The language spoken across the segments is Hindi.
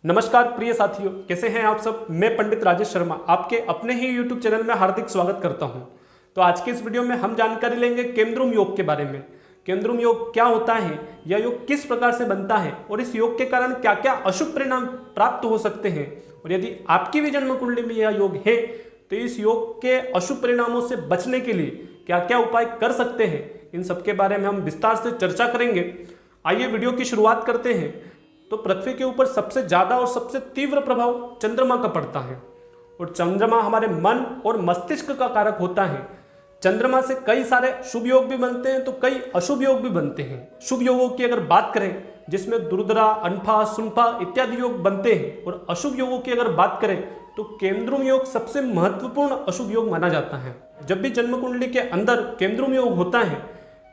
नमस्कार प्रिय साथियों, कैसे हैं आप सब। मैं पंडित राजेश शर्मा आपके अपने ही YouTube चैनल में हार्दिक स्वागत करता हूं। तो आज के इस वीडियो में हम जानकारी लेंगे केमद्रुम योग के बारे में। केमद्रुम योग क्या होता है, यह योग किस प्रकार से बनता है और इस योग के कारण क्या क्या अशुभ परिणाम प्राप्त हो सकते हैं, और यदि आपकी भी जन्म कुंडली में यह योग है तो इस योग के अशुभ परिणामों से बचने के लिए क्या क्या उपाय कर सकते हैं, इन सबके बारे में हम विस्तार से चर्चा करेंगे। आइए वीडियो की शुरुआत करते हैं। तो पृथ्वी के ऊपर सबसे ज्यादा और सबसे तीव्र प्रभाव चंद्रमा का पड़ता है, और चंद्रमा हमारे मन और मस्तिष्क का कारक होता है। चंद्रमा से कई सारे शुभ योग भी बनते हैं तो कई अशुभ योग भी बनते हैं। शुभ योगों की अगर बात करें जिसमें दुर्धरा, अनफा, सुनफा इत्यादि योग बनते हैं, और अशुभ योगों की अगर बात करें तो केमद्रुम योग सबसे महत्वपूर्ण अशुभ योग माना जाता है। जब भी जन्म कुंडली के अंदर केमद्रुम योग होता है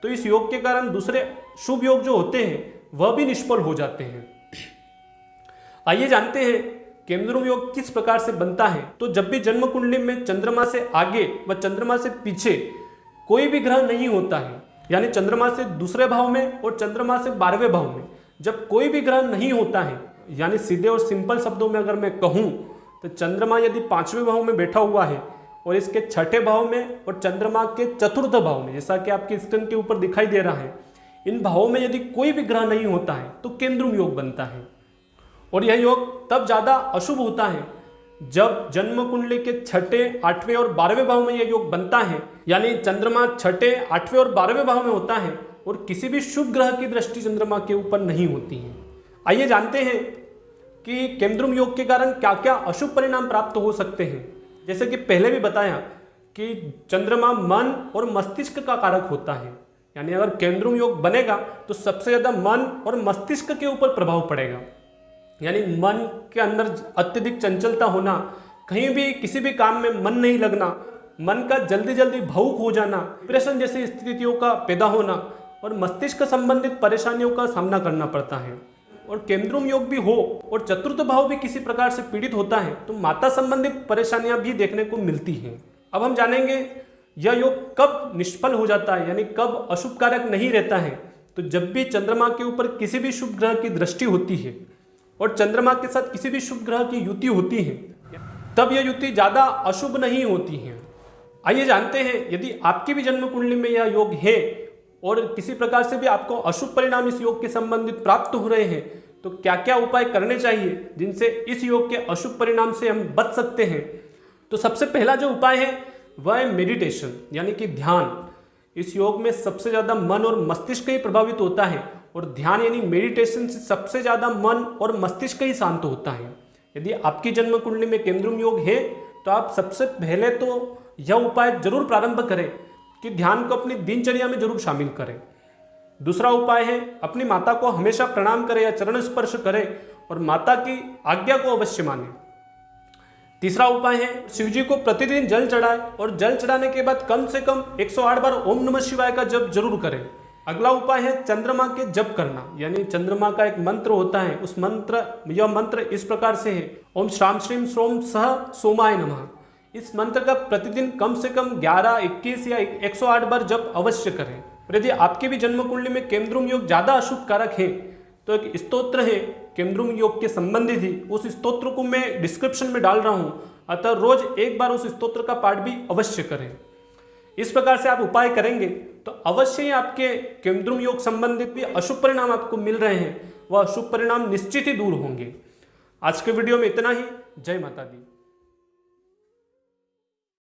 तो इस योग के कारण दूसरे शुभ योग जो होते हैं वह भी निष्फल हो जाते हैं। आइए जानते हैं केमद्रुम योग किस प्रकार से बनता है। तो जब भी जन्म कुंडली में चंद्रमा से आगे व चंद्रमा से पीछे कोई भी ग्रह नहीं होता है, यानी चंद्रमा से दूसरे भाव में और चंद्रमा से 12वें भाव में जब कोई भी ग्रह नहीं होता है, यानी सीधे और सिंपल शब्दों में अगर मैं कहूं तो चंद्रमा यदि 5वें भाव में बैठा हुआ है और इसके 6ठे भाव में और चंद्रमा के 4th भाव में, जैसा कि आपकी स्क्रीन के ऊपर दिखाई दे रहा है, इन भावों में यदि कोई भी ग्रह नहीं होता है तो केमद्रुम योग बनता है। और यह योग तब ज्यादा अशुभ होता है जब जन्म कुंडली के 6ठे, 8वें और 12वें भाव में यह योग बनता है, यानी चंद्रमा 6ठे, 8वें और 12वें भाव में होता है और किसी भी शुभ ग्रह की दृष्टि चंद्रमा के ऊपर नहीं होती है। आइए जानते हैं कि केमद्रुम योग के कारण क्या क्या अशुभ परिणाम प्राप्त हो सकते हैं। जैसे कि पहले भी बताया कि चंद्रमा मन और मस्तिष्क का कारक होता है, यानी अगर केमद्रुम योग बनेगा तो सबसे ज्यादा मन और मस्तिष्क के ऊपर प्रभाव पड़ेगा, यानी मन के अंदर अत्यधिक चंचलता होना, कहीं भी किसी भी काम में मन नहीं लगना, मन का जल्दी जल्दी भावुक हो जाना, डिप्रेशन जैसी स्थितियों का पैदा होना और मस्तिष्क संबंधित परेशानियों का सामना करना पड़ता है। और केमद्रुम योग भी हो और 4th भाव भी किसी प्रकार से पीड़ित होता है तो माता संबंधित परेशानियां भी देखने को मिलती हैं। अब हम जानेंगे यह योग कब निष्फल हो जाता है, यानी कब अशुभ कारक नहीं रहता है। तो जब भी चंद्रमा के ऊपर किसी भी शुभ ग्रह की दृष्टि होती है और चंद्रमा के साथ किसी भी शुभ ग्रह की युति होती है, तब यह युति ज्यादा अशुभ नहीं होती है। आइए जानते हैं यदि आपकी भी जन्म कुंडली में यह योग है और किसी प्रकार से भी आपको अशुभ परिणाम इस योग के संबंधित प्राप्त हो रहे हैं तो क्या क्या उपाय करने चाहिए जिनसे इस योग के अशुभ परिणाम से हम बच सकते हैं। तो सबसे पहला जो उपाय है वह है मेडिटेशन, यानी कि ध्यान। इस योग में सबसे ज्यादा मन और मस्तिष्क ही प्रभावित होता है, और ध्यान यानी मेडिटेशन से सबसे ज्यादा मन और मस्तिष्क ही शांत होता है। यदि आपकी जन्म कुंडली में केमद्रुम योग है तो आप सबसे पहले तो यह उपाय जरूर प्रारंभ करें कि ध्यान को अपनी दिनचर्या में जरूर शामिल करें। दूसरा उपाय है अपनी माता को हमेशा प्रणाम करें या चरण स्पर्श करें और माता की आज्ञा को अवश्य मानें। तीसरा उपाय है शिवजी को प्रतिदिन जल चढ़ाएं और जल चढ़ाने के बाद कम से कम 108 बार ओम नमः शिवाय का जप जरूर करें। अगला उपाय है चंद्रमा के जप करना, यानी चंद्रमा का एक मंत्र होता है, यह मंत्र इस प्रकार से है, ओम श्राम श्रीम श्रोम सह सोमाय नमः। इस मंत्र का प्रतिदिन कम से कम 11, 21 या 108 बार जप अवश्य करें। और यदि आपके भी जन्म कुंडली में केमद्रुम योग ज्यादा अशुभ कारक है तो एक स्तोत्र है केमद्रुम योग के संबंधित ही, उस स्तोत्र को मैं डिस्क्रिप्शन में डाल रहा हूं, अतः रोज एक बार उस स्तोत्र का पाठ भी अवश्य करें। इस प्रकार से आप उपाय करेंगे तो अवश्य ही आपके केमद्रुम योग संबंधित भी अशुभ परिणाम आपको मिल रहे हैं, वह अशुभ परिणाम निश्चित ही दूर होंगे। आज के वीडियो में इतना ही। जय माता दी।